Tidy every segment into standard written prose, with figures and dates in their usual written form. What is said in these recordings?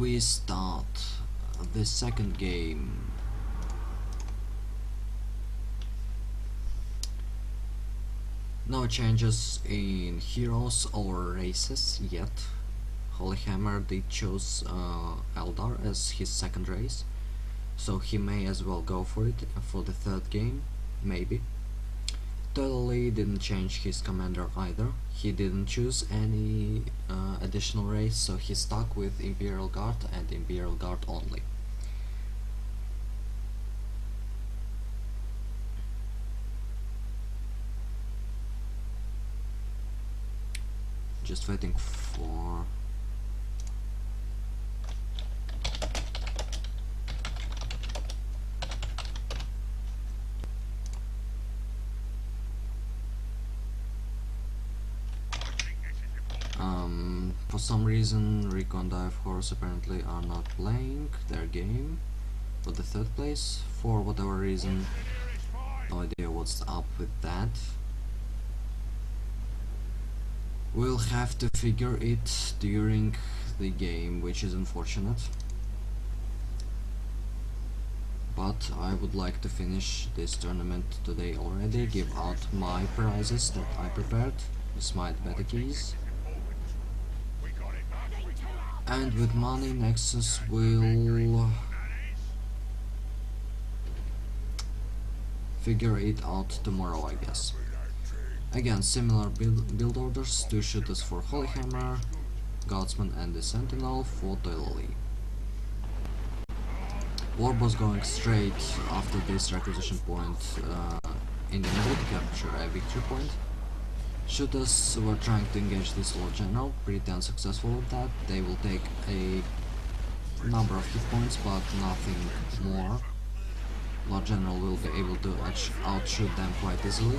We start the second game. No changes in heroes or races yet. HolyHammer did choose Eldar as his second race, so he may as well go for it for the third game, maybe. Toilailee didn't change his commander either. He didn't choose any additional race, so he stuck with Imperial Guard and Imperial Guard only. Just waiting for for some reason Recon Dive Horse apparently are not playing their game for the third place for whatever reason. No idea what's up with that. We'll have to figure it during the game, which is unfortunate. But I would like to finish this tournament today already, give out my prizes that I prepared, the Smite beta keys. And with money, Nexus will figure it out tomorrow, I guess. Again, similar build orders: 2 shooters for HolyHammer, Guardsman and the Sentinel for Toilailee. Warboss going straight after this requisition point in the middle to capture a victory point. Shooters were trying to engage this Lord General, pretty unsuccessful with that. They will take a number of hit points, but nothing more. Lord General will be able to outshoot them quite easily.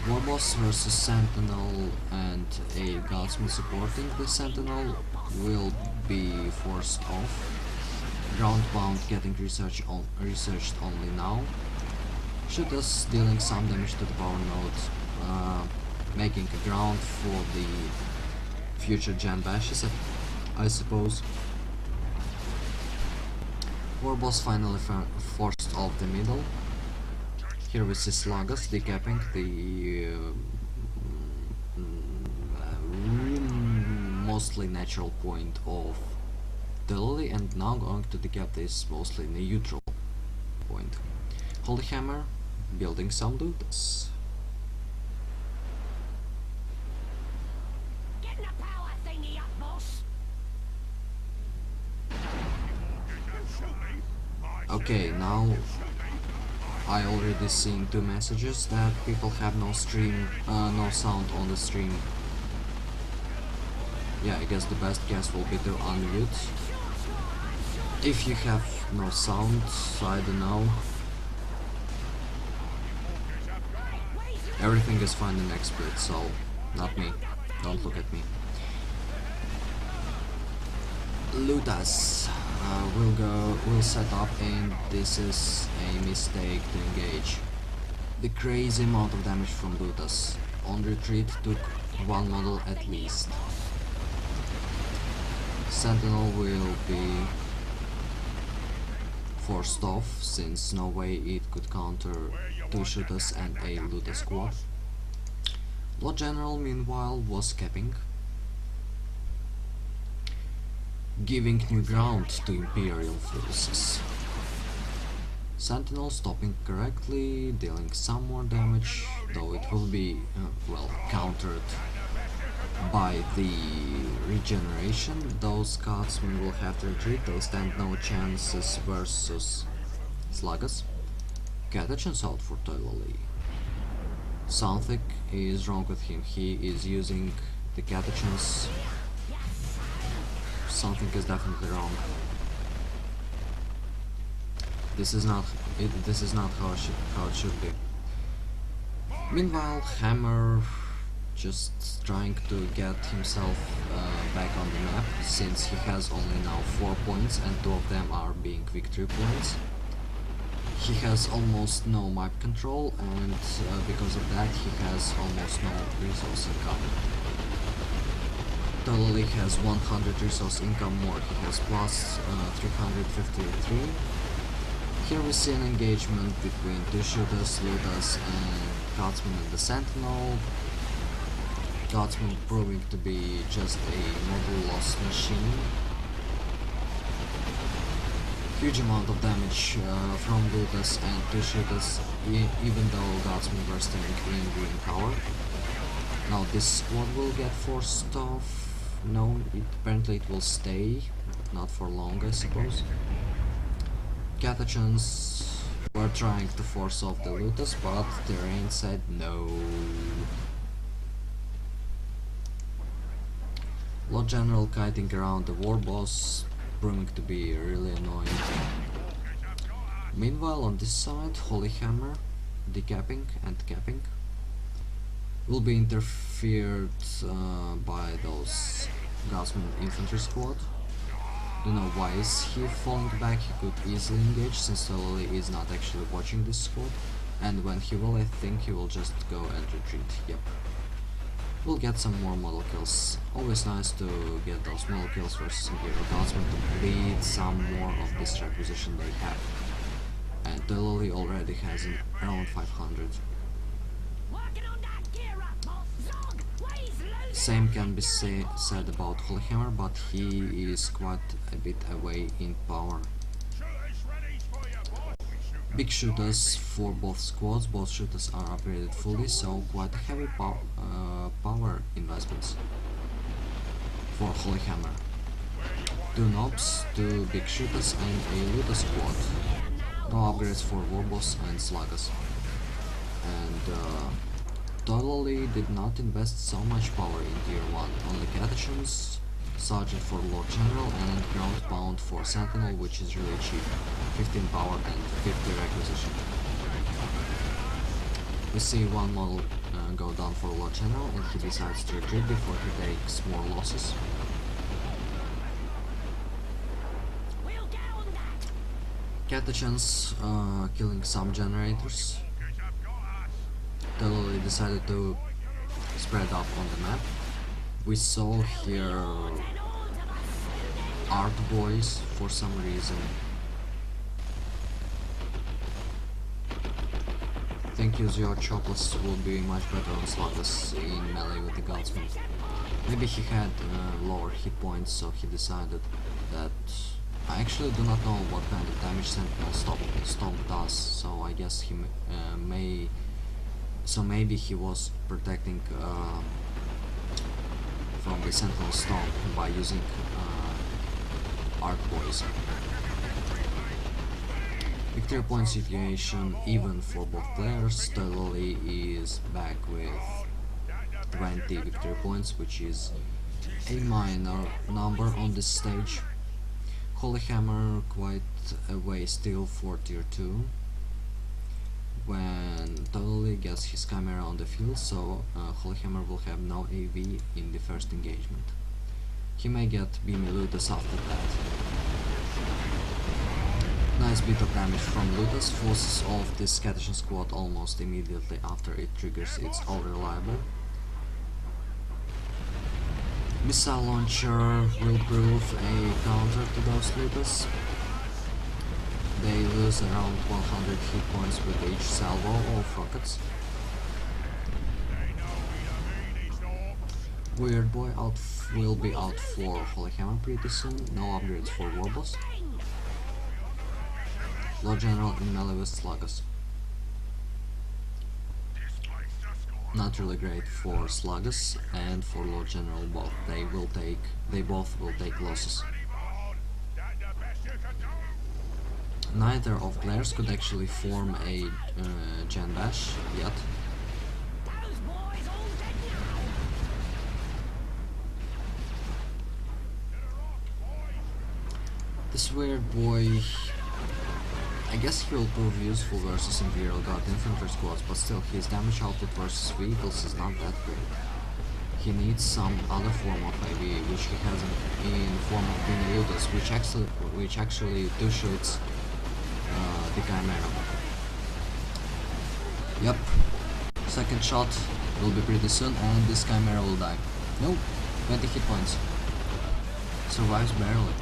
Warboss versus Sentinel and a Guardsman supporting the Sentinel will be forced off. Groundbound getting researched only now. Shooters dealing some damage to the power node, making a ground for the future gen bashes, I suppose. Warboss finally forced off the middle. Here we see Sluggas decapping the mostly natural point of Toilailee, and now going to decap this mostly neutral point. HolyHammer building some looters. Okay, now I already seen 2 messages that people have no sound on the stream. Yeah, I guess the best guess will be to unmute. If you have no sound, I don't know. Everything is fine in XSplit, so not me. Don't look at me. Lutas will set up, and this is a mistake to engage. The crazy amount of damage from Lutas on retreat took 1 model at least. Sentinel will be forced off, since no way it could counter 2 shooters and a Luta squad. Lord General meanwhile was capping, giving new ground to Imperial forces. Sentinel stopping correctly, dealing some more damage, though it will be, well, countered by the regeneration. Those Guardsmen will have to retreat, they stand no chances versus Sluggas. Catechins out for Toilailee. Something is wrong with him, he is using the Catechins. Something is definitely wrong. This is not how it should be. Meanwhile, Hammer just trying to get himself back on the map, since he has only now 4 points and 2 of them are being victory points. He has almost no map control, and because of that he has almost no resource income. Toilailee has 100 resource income more, he has plus 353. Here we see an engagement between two shooters, Ludas and Guardsman and the Sentinel. Guardsman proving to be just a model loss machine. Huge amount of damage from Ludas and two shooters, even though Guardsmen were staying in green cover. Now this squad will get forced off. No, apparently it will stay, not for long I suppose. Catachans were trying to force off the Ludas, but Terrain said no. Lord General kiting around the war boss, proving to be really annoying. Meanwhile on this side, HolyHammer, decapping and capping, will be interfered by those Guardsman infantry squad. Don't know why is he falling back, he could easily engage since Toilailee is not actually watching this squad, and when he will I think he will just go and retreat, yep. We'll get some more model kills. Always nice to get those model kills versus Imperial Guardsmen to bleed some more of this requisition they have. And Toilailee already has around 500. Same can be said about HolyHammer, but he is quite a bit away in power. Big shooters for both squads, both shooters are upgraded fully, so quite heavy power investments for HolyHammer. 2 nobs, 2 big shooters and a Luda squad. No upgrades for Warboss and Sluggers. And Toilailee did not invest so much power in tier 1, only Catachans, Sergeant for Lord General and Ground Pound for Sentinel, which is really cheap, 15 power and 50 requisition. We see one model go down for Lord General and he decides to retreat before he takes more losses. Catachans killing some generators. Toilailee decided to spread up on the map. We saw here art boys for some reason. I think your Chopless would be much better on Sluggers in melee with the Guardsman. Maybe he had lower hit points, so he decided that... I actually do not know what kind of damage Sentinel Stomp does, so I guess he may... So maybe he was protecting from the Sentinel Stomp by using Arc Boys. Victory point situation even for both players. Toilailee is back with 20 victory points, which is a minor number on this stage. HolyHammer quite a way still for tier 2. When Toilailee gets his camera on the field, so HolyHammer will have no AV in the first engagement. He may get Beamy Ludas after that. Nice bit of damage from Ludas, forces off this Catachan squad almost immediately after it triggers its all-reliable. Missile launcher will prove a counter to those Ludas. They lose around 100 hit points with each salvo of rockets. Weird Boy will be out for HolyHammer pretty soon, no upgrades for Warboss. Lord General in melee with Sluggers. Not really great for Sluggers and for Lord General both. They both will take losses. Neither of players could actually form a Gen Bash yet. This Weird Boy, I guess he will prove useful versus Imperial Guard infantry squads, but still his damage output versus vehicles is not that great. He needs some other form of AV, which he hasn't in form of Beamy Ludas, which actually two-shoots the Chimera. Yep, second shot will be pretty soon and this Chimera will die. Nope, 20 hit points. Survives barely.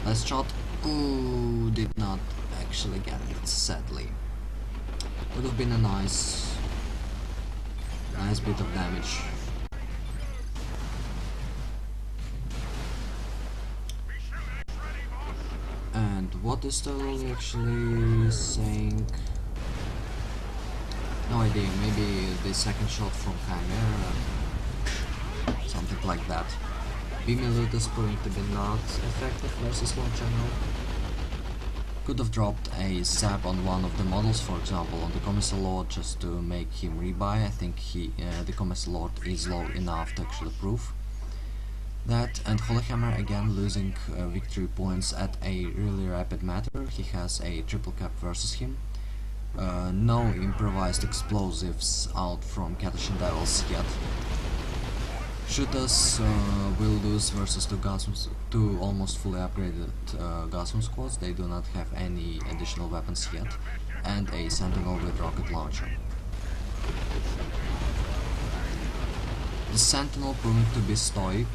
Last shot. Ooh, did not actually get it, sadly. Would have been a nice bit of damage. And what is Toilailee actually saying? No idea, maybe the second shot from Chimera, something like that. Beamy Loot is proving to be not effective versus Lord General. Could have dropped a zap on one of the models, for example on the Commissar Lord, just to make him rebuy. I think the Commissar Lord is low enough to actually prove that. And HolyHammer again losing victory points at a really rapid matter. He has a triple cap versus him. No improvised explosives out from Catachan Devils yet. Shooters will lose versus two almost fully upgraded Gasm squads. They do not have any additional weapons yet, and a Sentinel with rocket launcher. The Sentinel proving to be stoic.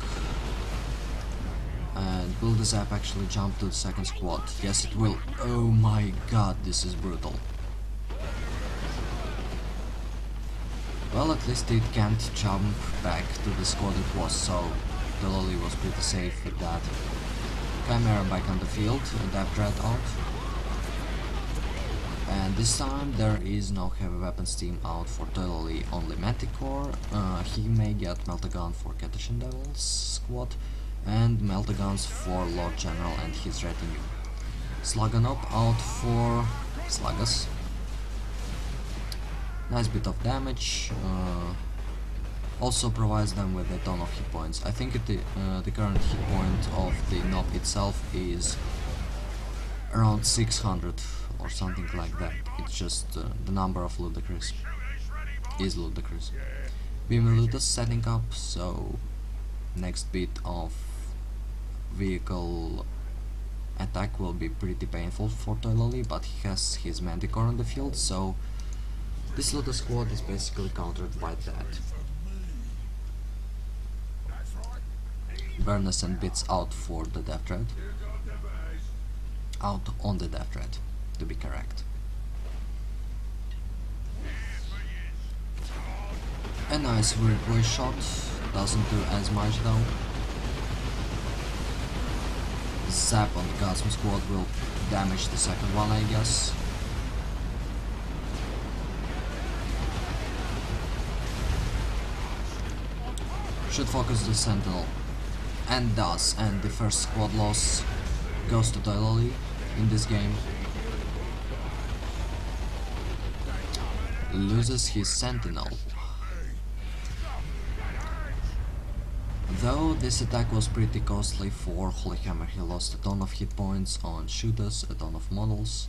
And will the zap actually jump to the second squad? Yes, it will. Oh my god, this is brutal. Well, at least it can't jump back to the squad it was, so Toilailee was pretty safe with that. Chimera back on the field, Depth Dread out. And this time there is no heavy weapons team out for Toilailee, only Manticore. He may get Meltagun for Catachan Devils squad, and Meltaguns for Lord General and his retinue. Slugganop out for Sluggas. Nice bit of damage, also provides them with a ton of hit points. I think the current hit point of the knob itself is around 600 or something like that. It's just the number of ludicrous is ludicrous. Beamy Loot setting up, so next bit of vehicle attack will be pretty painful for Toilailee, but he has his Manticore on the field, so this little squad is basically countered by that. Burners and Bits out for the Death Dread. Out on the Death Dread, to be correct. A nice replay shot, doesn't do as much though. Zap on the Gasm squad will damage the second one, I guess. Should focus the Sentinel, and does, and the first squad loss goes to Toilailee in this game. Loses his Sentinel. Though this attack was pretty costly for HolyHammer, he lost a ton of hit points on shooters, a ton of models.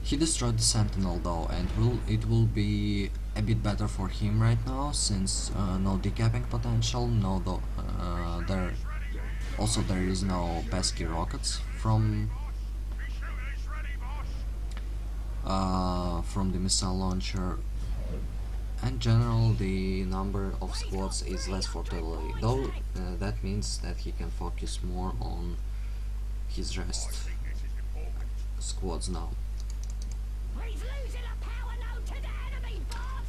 He destroyed the Sentinel though, and it will be a bit better for him right now, since no decapping potential, there is no pesky rockets from the missile launcher. In general, the number of squads is less for Toilailee, though that means that he can focus more on his rest squads now.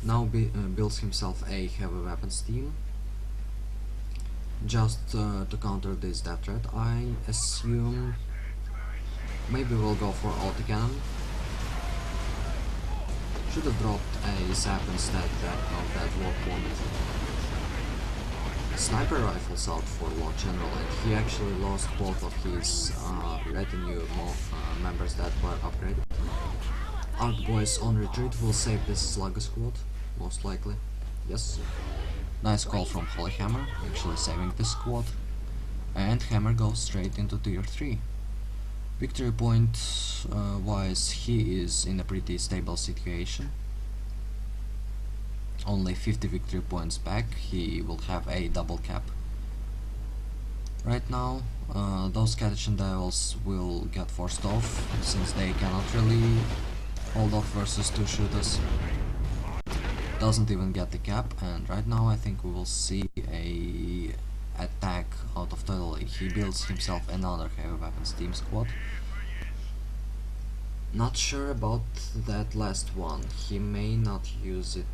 Now builds himself a heavy weapons team, just to counter this Death Threat. I assume maybe we'll go for autocannon. Should have dropped a zap instead of that warp point. Sniper rifles out for Lord General, and he actually lost both of his retinue members that were upgraded. Arc Boys on retreat will save this Slugger squad, most likely. Yes. Nice call from HolyHammer, actually saving this squad. And Hammer goes straight into tier 3. Victory point wise, he is in a pretty stable situation. Only 50 victory points back, he will have a double cap. Right now, those Catachan Devils will get forced off, since they cannot really hold off versus two shooters. doesn't even get the cap, and right now I think we will see a attack out of Toilailee. He builds himself another heavy weapons team squad. Not sure about that last one. He may not use it.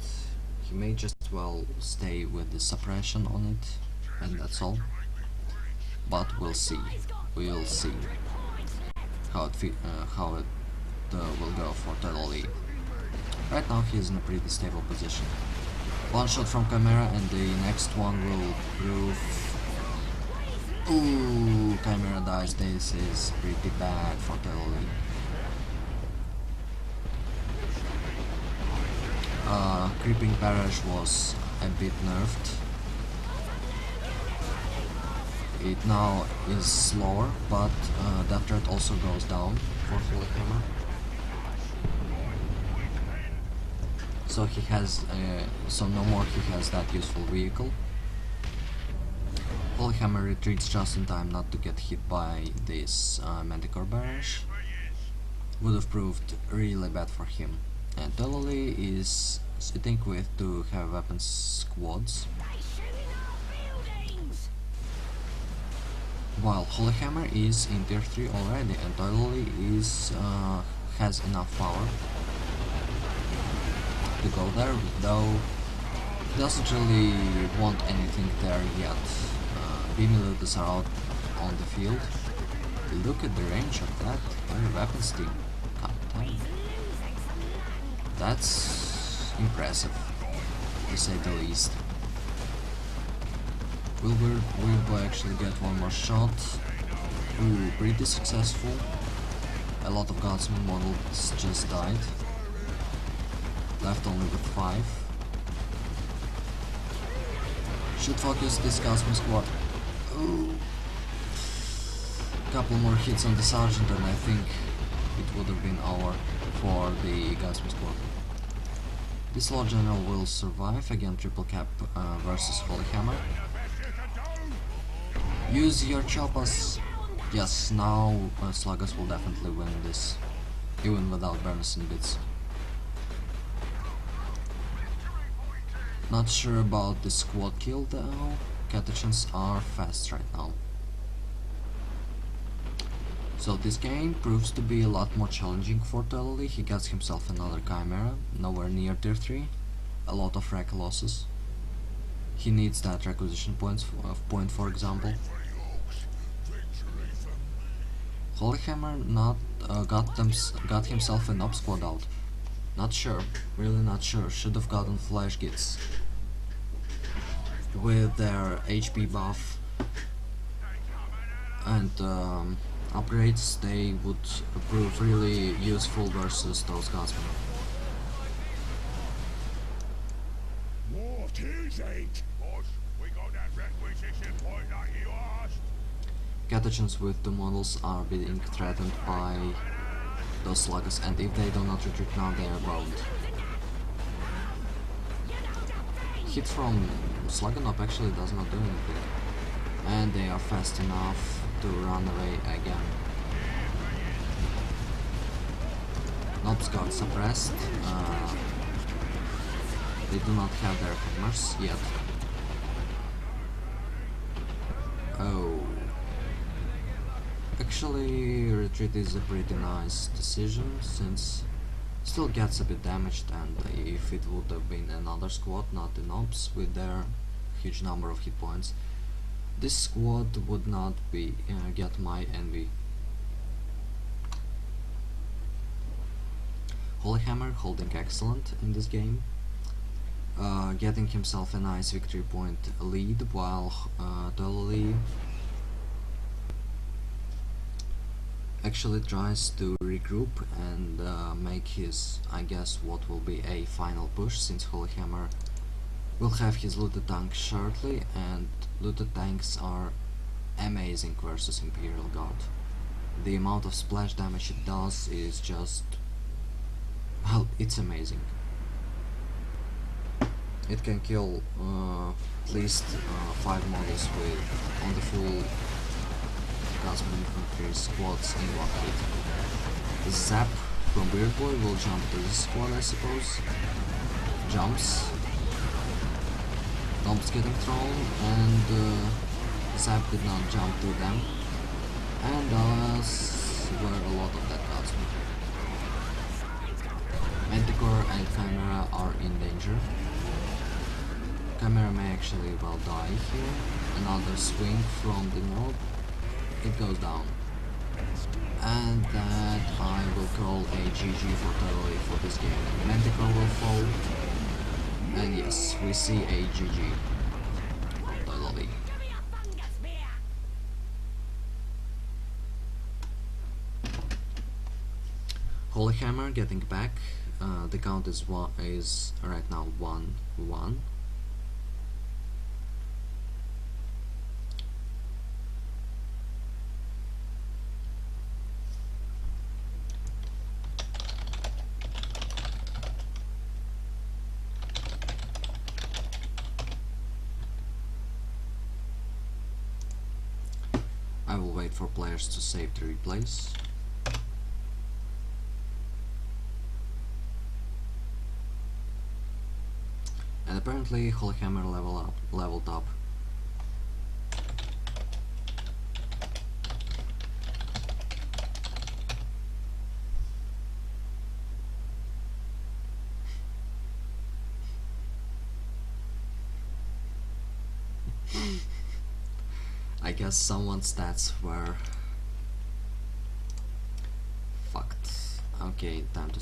He may just well stay with the suppression on it, and that's all. But we'll see. We'll see how it will go for Toilailee. Right now he is in a pretty stable position. One shot from Chimera and the next one will prove... Ooh, Chimera dies. This is pretty bad for Toilailee. Creeping Barrage was a bit nerfed. It now is slower, but that threat also goes down for HolyHammer. So he has, so no more he has that useful vehicle. HolyHammer retreats just in time not to get hit by this Manticore Barrage. Would have proved really bad for him. And Toilailee is sitting with two heavy weapons squads, while HolyHammer is in tier 3 already, and Toilailee is has enough power to go there, though he doesn't really want anything there yet. Beamy looters are out on the field. Look at the range of that heavy weapons team. Captain. That's impressive, to say the least. Will Weird Boy actually get one more shot? Ooh, pretty successful. A lot of guardsmen models just died. Left only with 5. Should focus this guardsman squad. Ooh. Couple more hits on the sergeant and I think it would have been over for the guardsman squad. This Lord General will survive, again triple cap versus HolyHammer. Use your choppers. Yes, now Sluggers will definitely win this, even without Bernison bits. Not sure about the squad kill though. Catechans are fast right now. So this game proves to be a lot more challenging for Toilailee. He gets himself another Chimera, nowhere near tier 3. A lot of wreck losses. He needs that requisition point for example. HolyHammer not got himself an up squad out. Not sure, really not sure. Should have gotten flash gits. With their HP buff and upgrades, they would prove really useful versus those guardsmen. Catechans with the models are being threatened by those sluggers, and if they do not retreat now, they are boned. Hit from Slugganop actually does not do anything, and they are fast enough to run away again. Nobs got suppressed. They do not have their hammers yet. Oh. Actually, retreat is a pretty nice decision, since still gets a bit damaged, and if it would have been another squad, not the Nobs, with their huge number of hit points, this squad would not be get my envy. HolyHammer holding excellent in this game, getting himself a nice victory point lead, while Toilailee actually tries to regroup and make his, I guess, what will be a final push, since HolyHammer will have his looted tank shortly, and looted tanks are amazing versus Imperial Guard. The amount of splash damage it does is just, well, it's amazing. It can kill at least 5 models with on the full Guardsman infantry squads in one hit. The Zap from Weird Boy will jump to this squad, I suppose. jumps. Bombs getting thrown, and Zap did not jump to them, and that's where a lot of that got me. Manticore and Chimera are in danger. Chimera may actually well die here. Another swing from the node. It goes down. And that I will call a GG for Toilailee for this game. Manticore will fall. And yes, we see a GG from Toilailee. HolyHammer getting back. The count is right now 1-1. I will wait for players to save the replays. And apparently HolyHammer leveled up. I guess someone's stats were fucked. Okay, time to